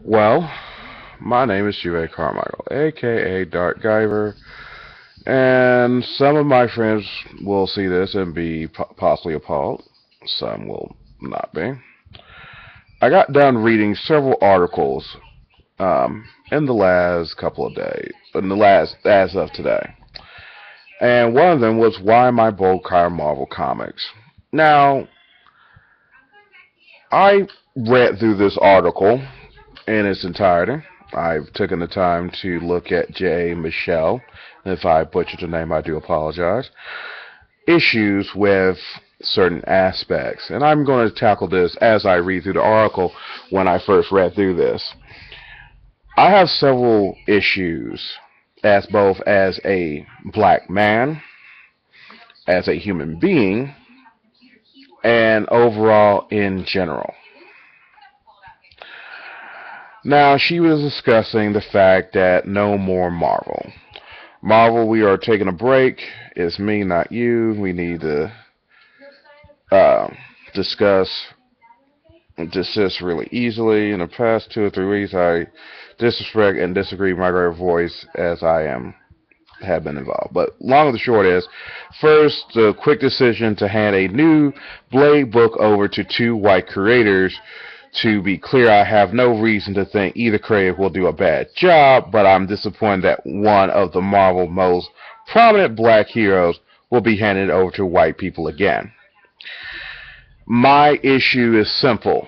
Well, my name is J.A. Carmichael, aka Dark Guyver, and some of my friends will see this and be possibly appalled. Some will not be. I got done reading several articles in the last couple of days, as of today, and one of them was why am I boycotting Marvel Comics. Now, I read through this article in its entirety. I've taken the time to look at J. Michelle. If I butchered the name, I do apologize. Issues with certain aspects. And I'm going to tackle this as I read through the article when I first read through this. I have several issues as both as a black man, as a human being, and overall in general. Now, she was discussing the fact that no more Marvel. Marvel, we are taking a break. It's me, not you. We need to discuss desist really easily. In the past 2 or 3 weeks, I disrespect and disagree with my great voice as I have been involved. But long and the short is, first, the quick decision to hand a new Blade book over to two white creators. To be clear, I have no reason to think either creator will do a bad job, but I'm disappointed that one of the Marvel most prominent black heroes will be handed over to white people again. My issue is simple.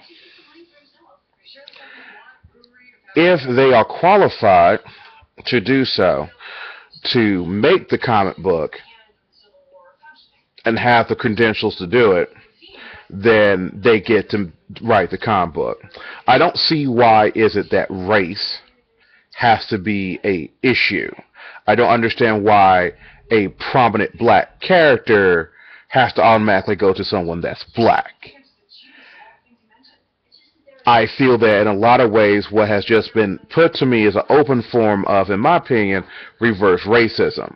If they are qualified to do so, to make the comic book and have the credentials to do it, then they get to write the comic book. I don't see why is it that race has to be a issue. I don't understand why a prominent black character has to automatically go to someone that's black. I feel that in a lot of ways what has just been put to me is an open form of, in my opinion, reverse racism.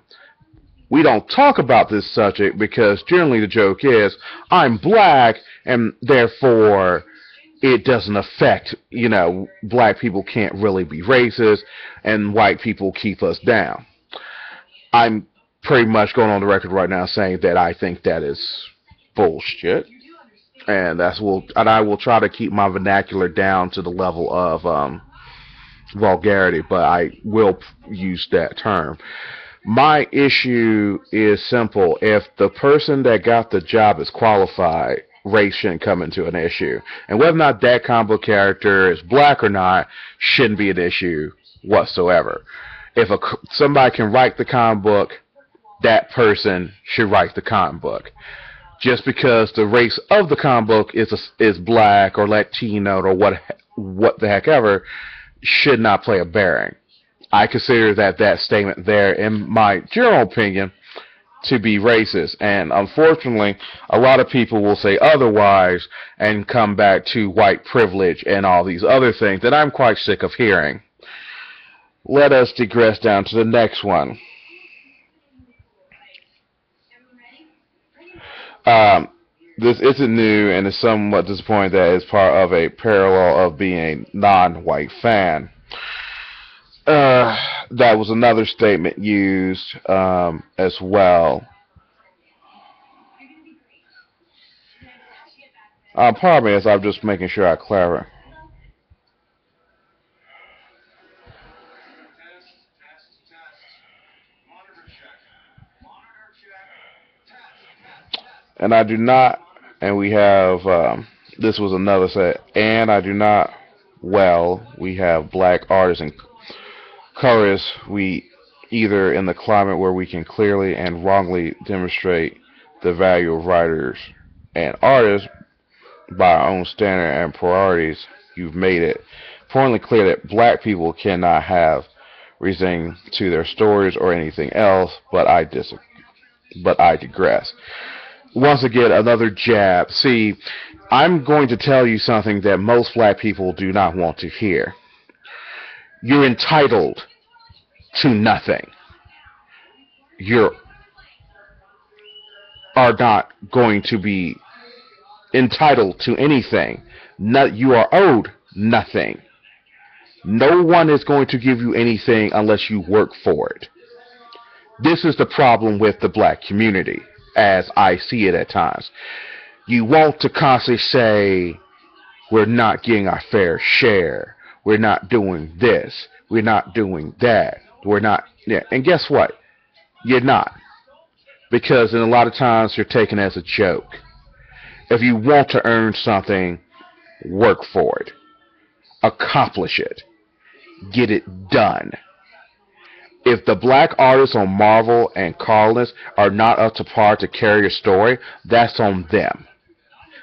We don't talk about this subject because generally the joke is, I'm black and therefore it doesn't affect, black people can't really be racist and white people keep us down. I'm pretty much going on the record right now saying that I think that is bullshit. And I will try to keep my vernacular down to the level of vulgarity, but I will use that term. My issue is simple. If the person that got the job is qualified, race shouldn't come into an issue. And whether or not that comic book character is black or not shouldn't be an issue whatsoever. If somebody can write the comic book, that person should write the comic book. Just because the race of the comic book is black or Latino or what the heck ever should not play a bearing. I consider that statement there, in my general opinion, to be racist. And unfortunately, a lot of people will say otherwise and come back to white privilege and all these other things that I'm quite sick of hearing. Let us digress down to the next one. This isn't new and is somewhat disappointing that it's part of a parallel of being a non-white fan. That was another statement used as well. Pardon me as I'm just making sure I clarify. And I do not, and we have, this was another set, and I do not, we have black artists and colorists, we either in the climate where we can clearly and wrongly demonstrate the value of writers and artists by our own standard and priorities, you've made it pointedly clear that black people cannot have reasoning to their stories or anything else, but I digress. Once again, another jab. See, I'm going to tell you something that most black people do not want to hear. You're entitled to nothing. You are not going to be entitled to anything. You are owed nothing. No one is going to give you anything unless you work for it. This is the problem with the black community, as I see it at times. You want to constantly say, we're not getting our fair share. We're not doing this. We're not doing that. We're not. Yeah. And guess what? You're not. Because in a lot of times you're taken as a joke. If you want to earn something, work for it. Accomplish it. Get it done. If the black artists on Marvel and Carlins are not up to par to carry a story, that's on them.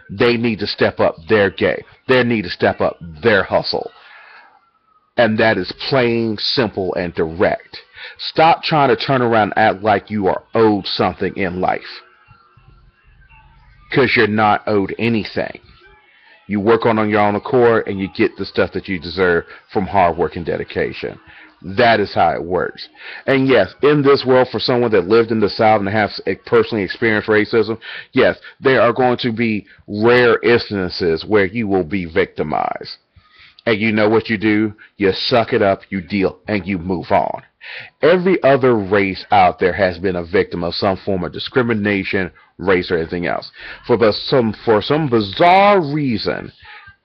They need to step up their game. They need to step up their hustle. And that is plain, simple, and direct. Stop trying to turn around and act like you are owed something in life. Because you're not owed anything. You work on your own accord and you get the stuff that you deserve from hard work and dedication. That is how it works. And yes, in this world, for someone that lived in the South and has personally experienced racism, yes, there are going to be rare instances where you will be victimized. And you know what you do? You suck it up, you deal, and you move on. Every other race out there has been a victim of some form of discrimination, race, or anything else. For some bizarre reason,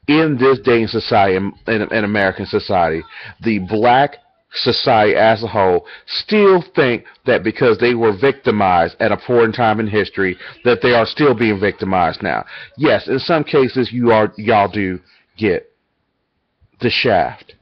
in this day and society, in American society, the black society as a whole still think that because they were victimized at a point in time in history, that they are still being victimized now. Yes, in some cases, y'all do get the shaft.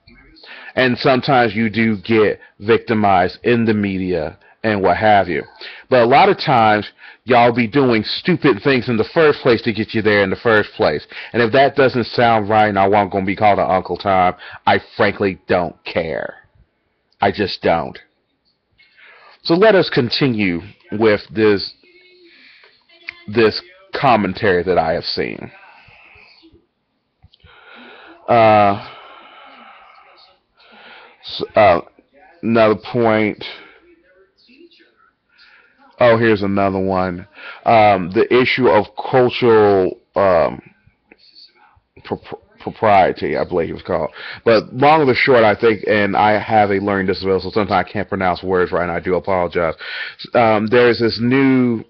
And sometimes you do get victimized in the media and what have you. But a lot of times, y'all be doing stupid things in the first place to get you there in the first place. And if that doesn't sound right and I want going to be called an Uncle Tom, I frankly don't care. I just don't. So let us continue with this commentary that I have seen. Another point. Oh, here's another one. The issue of cultural propriety, I believe it was called. But long and the short, I think, and I have a learning disability, so sometimes I can't pronounce words right, and I do apologize. There's this new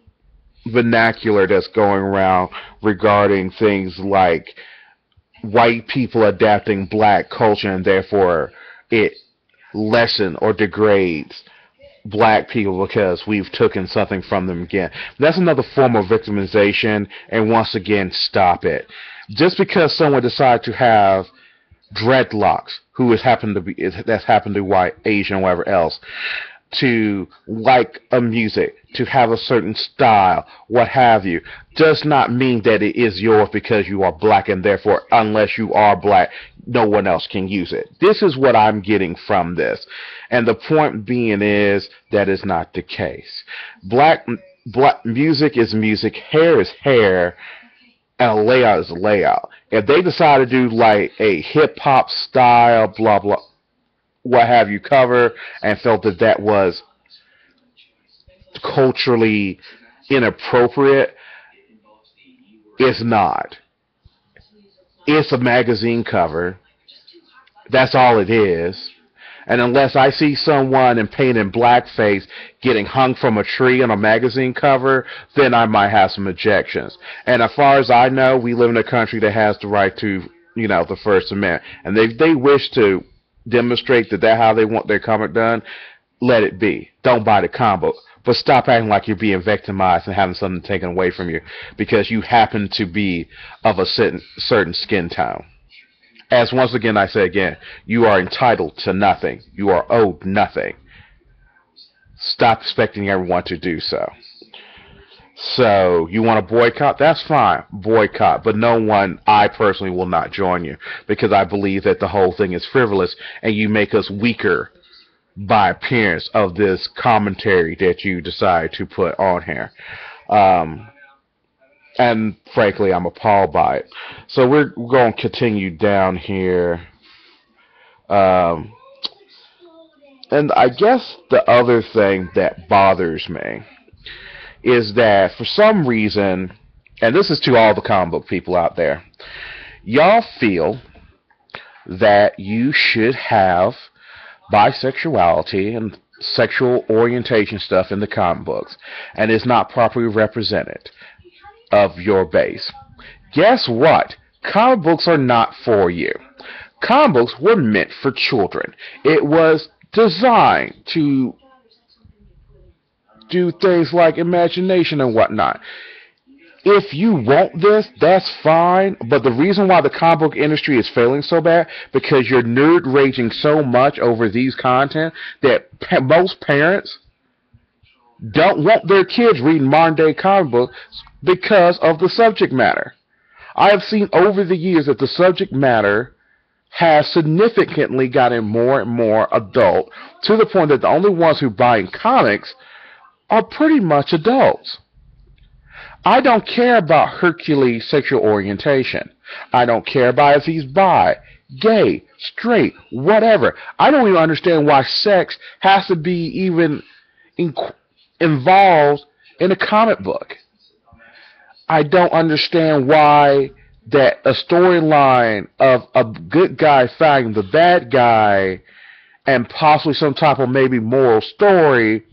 vernacular that's going around regarding things like white people adapting black culture, and therefore it lessens or degrades black people because we've taken something from them again. That's another form of victimization, and once again, stop it. Just because someone decides to have dreadlocks, that's happened to be white, Asian, whatever else, to like a music, to have a certain style, what have you, does not mean that it is yours because you are black, and therefore, unless you are black, no one else can use it. This is what I'm getting from this. And the point being is that is not the case. Black music is music, hair is hair, and a layout is a layout. If they decide to do like a hip-hop style, blah, blah, what have you, cover, and felt that that was culturally inappropriate, it's not. It's a magazine cover. That's all it is. And unless I see someone in paint and blackface getting hung from a tree on a magazine cover, then I might have some objections. And as far as I know, we live in a country that has the right to, the First Amendment. And if they wish to demonstrate that that's how they want their comic done, let it be. Don't buy the comic book. But stop acting like you're being victimized and having something taken away from you because you happen to be of a certain skin tone. As once again I say again, you are entitled to nothing. You are owed nothing. Stop expecting everyone to do so. So, you want to boycott? That's fine. Boycott. But I personally will not join you because I believe that the whole thing is frivolous and you make us weaker by appearance of this commentary that you decide to put on here. And frankly, I'm appalled by it. So we're going to continue down here. And I guess the other thing that bothers me is that for some reason, and this is to all the comic book people out there, y'all feel that you should have bisexuality and sexual orientation stuff in the comic books, and it's not properly represented of your base. Guess what? Comic books are not for you. Comic books were meant for children. It was designed to do things like imagination and whatnot. If you want this, that's fine, but the reason why the comic book industry is failing so bad, because you're nerd raging so much over these content that most parents don't want their kids reading modern day comic books because of the subject matter. I have seen over the years that the subject matter has significantly gotten more and more adult, to the point that the only ones who buy in comics are pretty much adults. I don't care about Hercules' sexual orientation. I don't care about if he's bi, gay, straight, whatever. I don't even understand why sex has to be even involved in a comic book. I don't understand why that a storyline of a good guy fighting the bad guy and possibly some type of maybe moral story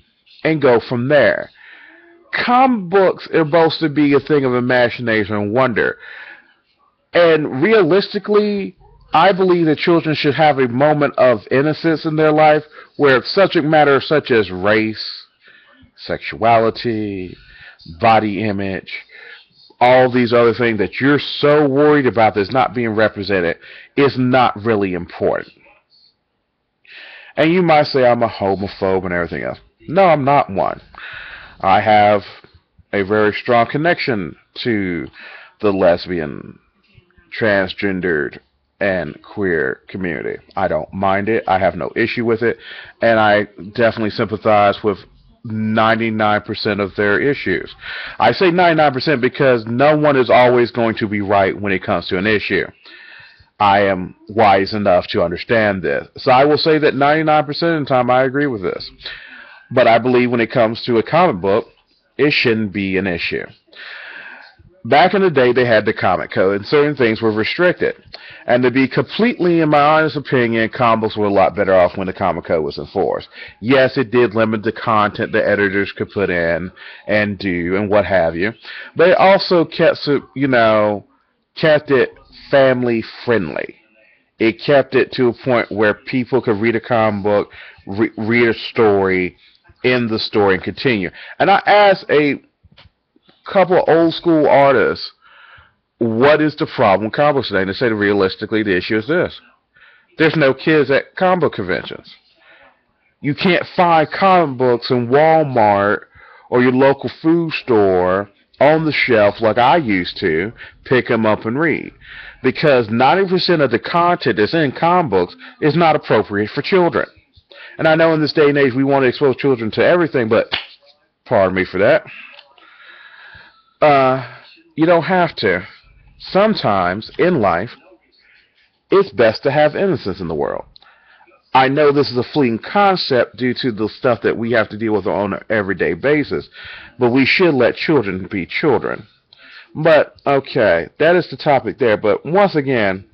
and go from there. Comic books are supposed to be a thing of imagination and wonder. And realistically, I believe that children should have a moment of innocence in their life where subject matter such as race, sexuality, body image, all these other things that you're so worried about that's not being represented is not really important. And you might say I'm a homophobe and everything else. No, I'm not one. I have a very strong connection to the lesbian, transgendered, and queer community. I don't mind it. I have no issue with it. And I definitely sympathize with 99% of their issues. I say 99% because no one is always going to be right when it comes to an issue. I am wise enough to understand this. So I will say that 99% of the time I agree with this. But I believe when it comes to a comic book, it shouldn't be an issue. Back in the day, they had the comic code, and certain things were restricted. And to be completely, in my honest opinion, comic books were a lot better off when the comic code was enforced. Yes, it did limit the content the editors could put in and do and what have you. But it also kept it family friendly. It kept it to a point where people could read a comic book, read a story, end the story, and continue. And I asked a couple of old school artists, what is the problem with comic books today? And they said realistically the issue is this. There's no kids at comic book conventions. You can't find comic books in Walmart or your local food store on the shelf like I used to, pick them up and read. Because 90% of the content that's in comic books is not appropriate for children. And I know in this day and age we want to expose children to everything, but pardon me for that. You don't have to. Sometimes in life, it's best to have innocence in the world. I know this is a fleeting concept due to the stuff that we have to deal with on an everyday basis, but we should let children be children. But, okay, that is the topic there. But once again,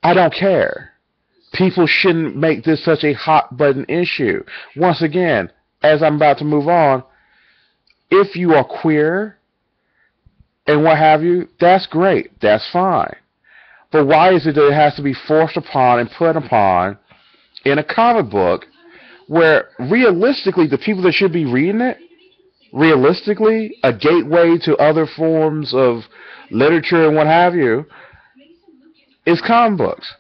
I don't care. People shouldn't make this such a hot button issue. Once again, as I'm about to move on, if you are queer and what have you, that's great. That's fine. But why is it that it has to be forced upon and put upon in a comic book where realistically the people that should be reading it, realistically, a gateway to other forms of literature and what have you, is comic books.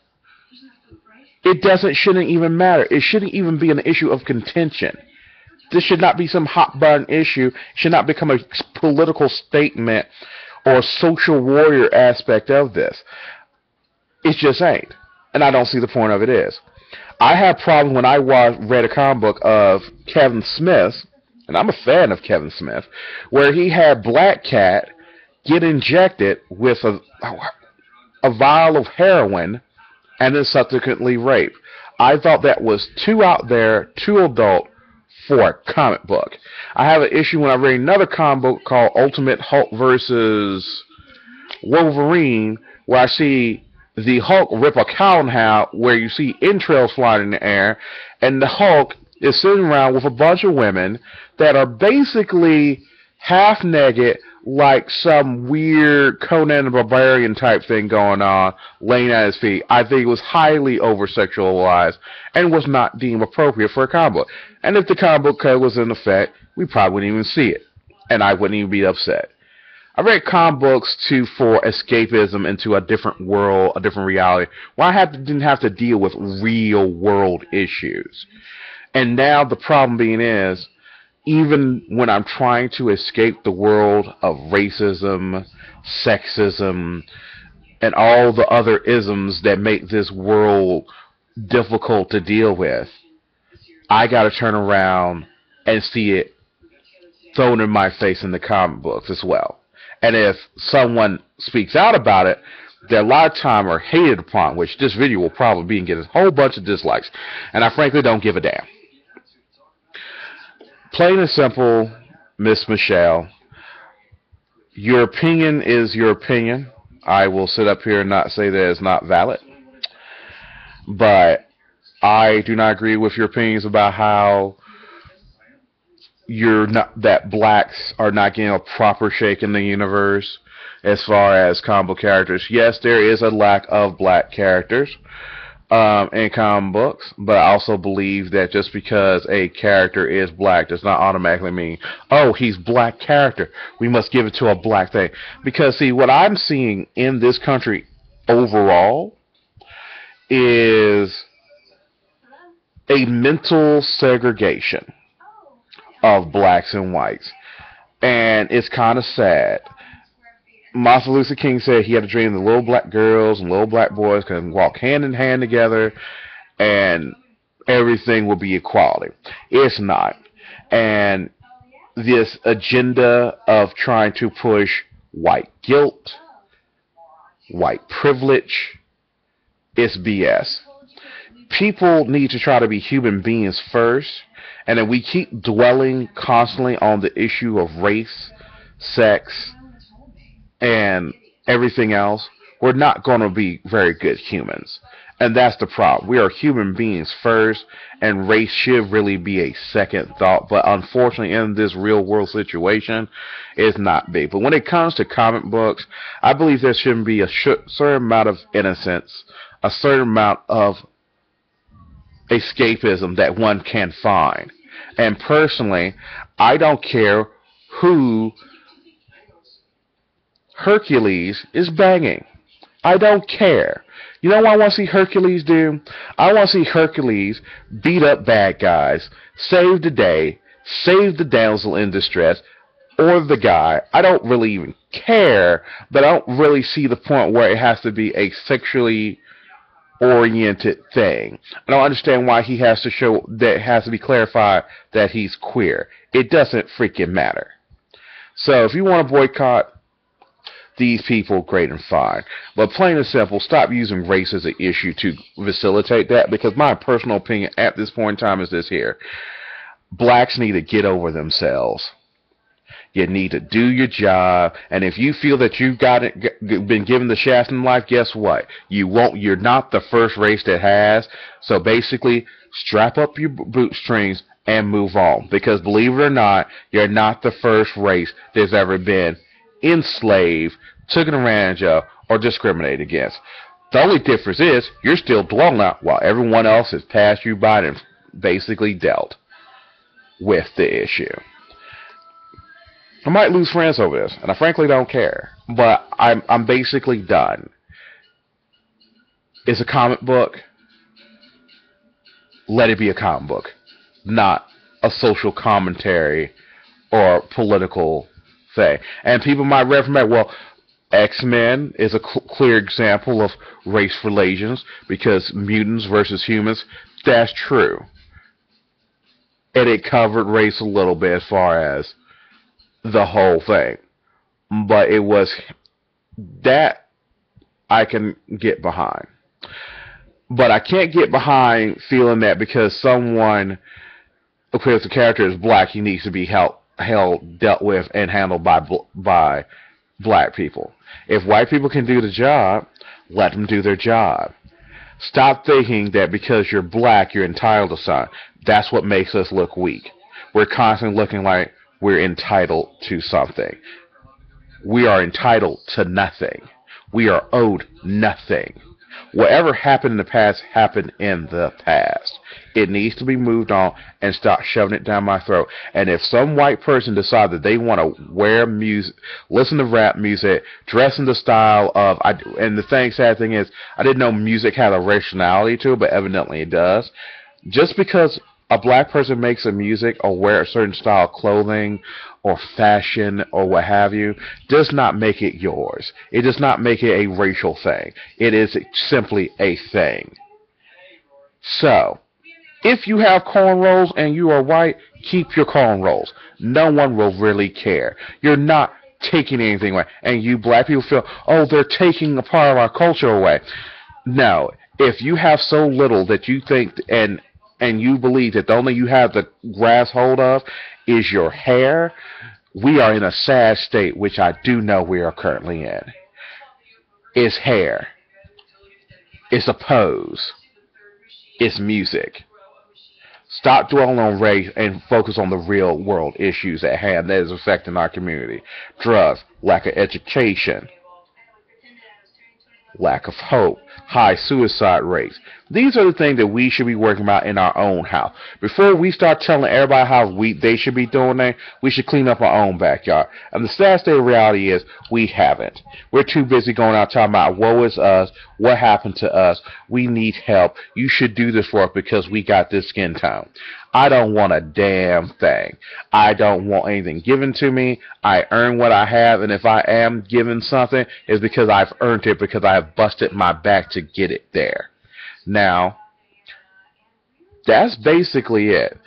Shouldn't even matter. It shouldn't even be an issue of contention. This should not be some hot button issue. It should not become a political statement or a social warrior aspect of this. It just ain't. And I don't see the point of it is. I had problems when I read a comic book of Kevin Smith, and I'm a fan of Kevin Smith, where he had Black Cat get injected with a vial of heroin and then subsequently raped. I thought that was too out there, too adult for a comic book. I have an issue when I read another comic book called Ultimate Hulk versus Wolverine, where I see the Hulk rip a cow in half where you see entrails flying in the air, and the Hulk is sitting around with a bunch of women that are basically half naked, like some weird Conan the Barbarian type thing going on, laying at his feet. I think it was highly over-sexualized and was not deemed appropriate for a comic book. And if the comic book code was in effect, we probably wouldn't even see it, and I wouldn't even be upset. I read comic books for escapism into a different world, a different reality, where I didn't have to deal with real world issues. And now the problem being is, even when I'm trying to escape the world of racism, sexism, and all the other isms that make this world difficult to deal with, I gotta turn around and see it thrown in my face in the comic books as well. And if someone speaks out about it, they a lot of time are hated upon, which this video will probably be and get a whole bunch of dislikes. And I frankly don't give a damn. Plain and simple, Miss Michelle, your opinion is your opinion. I will sit up here and not say that it's not valid. But I do not agree with your opinions about how that blacks are not getting a proper shake in the universe as far as comic book characters. Yes, there is a lack of black characters in comic books, but I also believe that just because a character is black does not automatically mean, oh, he's black character, we must give it to a black thing. Because see, what I'm seeing in this country overall is a mental segregation of blacks and whites, and it's kind of sad. Martin Luther King said he had a dream that little black girls and little black boys can walk hand in hand together and everything will be equality. It's not. And this agenda of trying to push white guilt, white privilege, is BS. People need to try to be human beings first, and if we keep dwelling constantly on the issue of race, sex, and everything else, we're not going to be very good humans. And that's the problem. We are human beings first, and race should really be a second thought. But unfortunately, in this real world situation, it's not big. But when it comes to comic books, I believe there shouldn't be a certain amount of innocence, a certain amount of escapism that one can find. And personally, I don't care who Hercules is banging. I don't care. You know what I want to see Hercules do? I want to see Hercules beat up bad guys, save the day, save the damsel in distress, or the guy. I don't really even care, but I don't really see the point where it has to be a sexually oriented thing. I don't understand why he has to show that, it has to be clarified that he's queer. It doesn't freaking matter. So if you want to boycott these people, great and fine. But plain and simple, stop using race as an issue to facilitate that, because my personal opinion at this point in time is this here. Blacks need to get over themselves. You need to do your job, and if you feel that you've been given the shaft in life, guess what? You're not the first race that has. So basically, strap up your bootstrings and move on. Because believe it or not, you're not the first race that's ever been enslaved, taken advantage of, or discriminated against. The only difference is you're still dwelling out while everyone else has passed you by and basically dealt with the issue. I might lose friends over this, and I frankly don't care. But I'm basically done. It's a comic book. Let it be a comic book, not a social commentary or political thing. And people might read from that, well, X-Men is a clear example of race relations because mutants versus humans. That's true. And it covered race a little bit as far as the whole thing. But it was that I can get behind. But I can't get behind feeling that because someone, because the character is black, he needs to be dealt with and handled by black people. If white people can do the job, Let them do their job. Stop thinking that because you're black, you're entitled to something. That's what makes us look weak. We're constantly looking like we're entitled to something. We are entitled to nothing. We are owed nothing. Whatever happened in the past happened in the past. It needs to be moved on and stop shoving it down my throat. And if some white person decides that they want to wear music, listen to rap music, dress in the style of, and the sad thing is, I didn't know music had a rationality to it, but evidently it does. Just because a black person makes a music or wear a certain style of clothing or fashion or what have you does not make it yours. It does not make it a racial thing. It is simply a thing. So, if you have cornrows and you are white, keep your cornrows. No one will really care. You're not taking anything away. And you black people feel, oh, they're taking a part of our culture away. No. If you have so little that you think and you believe that the only you have the grasp hold of is your hair, we are in a sad state, which I do know we are currently in. It's hair. It's a pose. It's music. Stop dwelling on race and focus on the real world issues at hand that is affecting our community. Drugs, lack of education, lack of hope, high suicide rates. These are the things that we should be working about in our own house. Before we start telling everybody how they should be doing that, we should clean up our own backyard. And the sad state of reality is we haven't. We're too busy going out talking about woe is us, what happened to us, we need help, you should do this for us because we got this skin tone. I don't want a damn thing. I don't want anything given to me. I earn what I have, and if I am given something, it's because I've earned it, because I have busted my back to get it there. Now, that's basically it.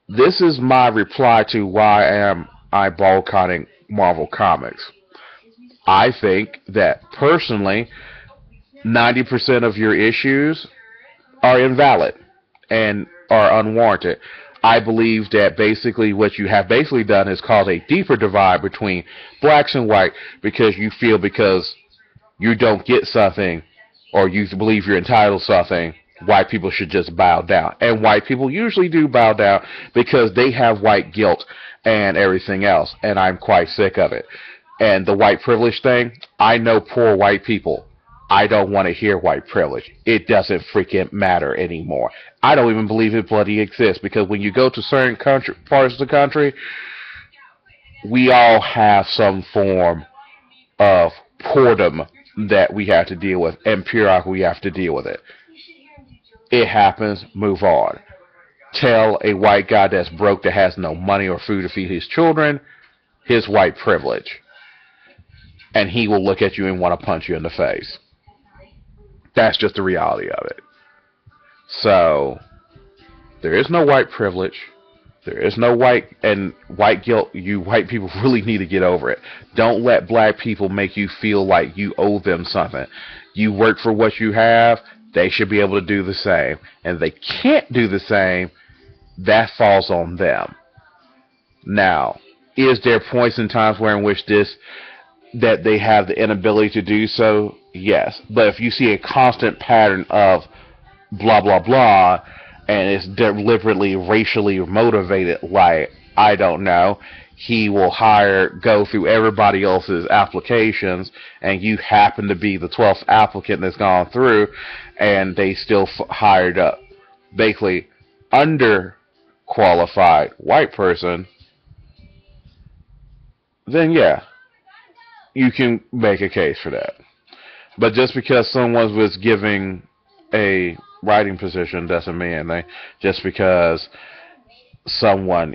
This is my reply to why am I boycotting Marvel Comics. I think that, personally, 90% of your issues are invalid and are unwarranted. I believe that basically what you have basically done is cause a deeper divide between blacks and white because you feel because you don't get something or you believe you're entitled to something, white people should just bow down. And white people usually do bow down because they have white guilt and everything else, and I'm quite sick of it. And the white privilege thing, I know poor white people. I don't want to hear white privilege. It doesn't freaking matter anymore. I don't even believe it bloody exists because when you go to certain parts of the country, we all have some form of boredom that we have to deal with, and periodically we have to deal with it. It happens, move on. Tell a white guy that's broke that has no money or food to feed his children his white privilege, and he will look at you and want to punch you in the face. That's just the reality of it. So, there is no white privilege. There is no white guilt. You white people really need to get over it. Don't let black people make you feel like you owe them something. You work for what you have. They should be able to do the same. And if they can't do the same, that falls on them. Now, is there points and times where in which that they have the inability to do so? Yes. But if you see a constant pattern of blah, blah, blah, and it's deliberately racially motivated, like, I don't know, he will go through everybody else's applications, and you happen to be the 12th applicant that's gone through, and they still hired a basically underqualified white person, then yeah, you can make a case for that. But just because someone was giving a writing position doesn't mean anything. Just because someone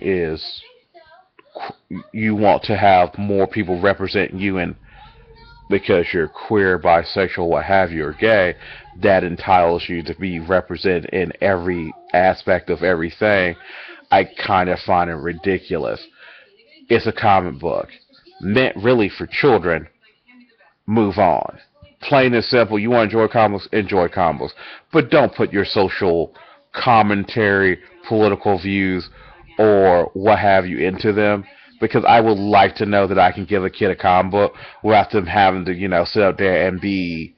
you want to have more people represent you, and because you're queer, bisexual, what have you, or gay, that entitles you to be represented in every aspect of everything. I kind of find it ridiculous. It's a comic book meant really for children. Move on. Plain and simple. You want to enjoy comics? Enjoy comics. But don't put your social commentary, political views, or what have you into them. Because I would like to know that I can give a kid a comic book without them having to, sit up there and be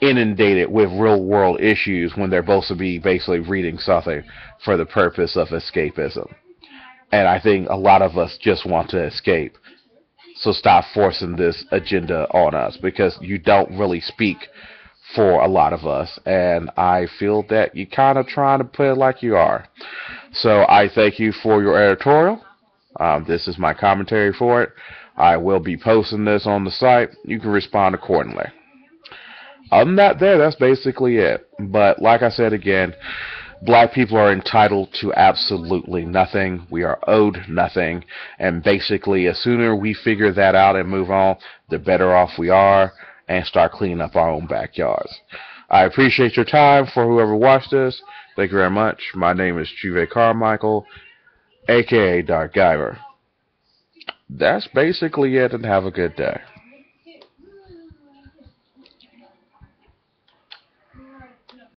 inundated with real world issues when they're supposed to be basically reading something for the purpose of escapism. And I think a lot of us just want to escape. So stop forcing this agenda on us, because you don't really speak for a lot of us, and I feel that you're kind of trying to put it like you are. So I thank you for your editorial. This is my commentary for it. I will be posting this on the site. You can respond accordingly. Other than that, that's basically it. But like I said again, black people are entitled to absolutely nothing. We are owed nothing. And basically, as sooner we figure that out and move on, the better off we are, and start cleaning up our own backyards. I appreciate your time for whoever watched this. Thank you very much. My name is Juve Carmichael, a.k.a. Dark Guyver. That's basically it, and have a good day.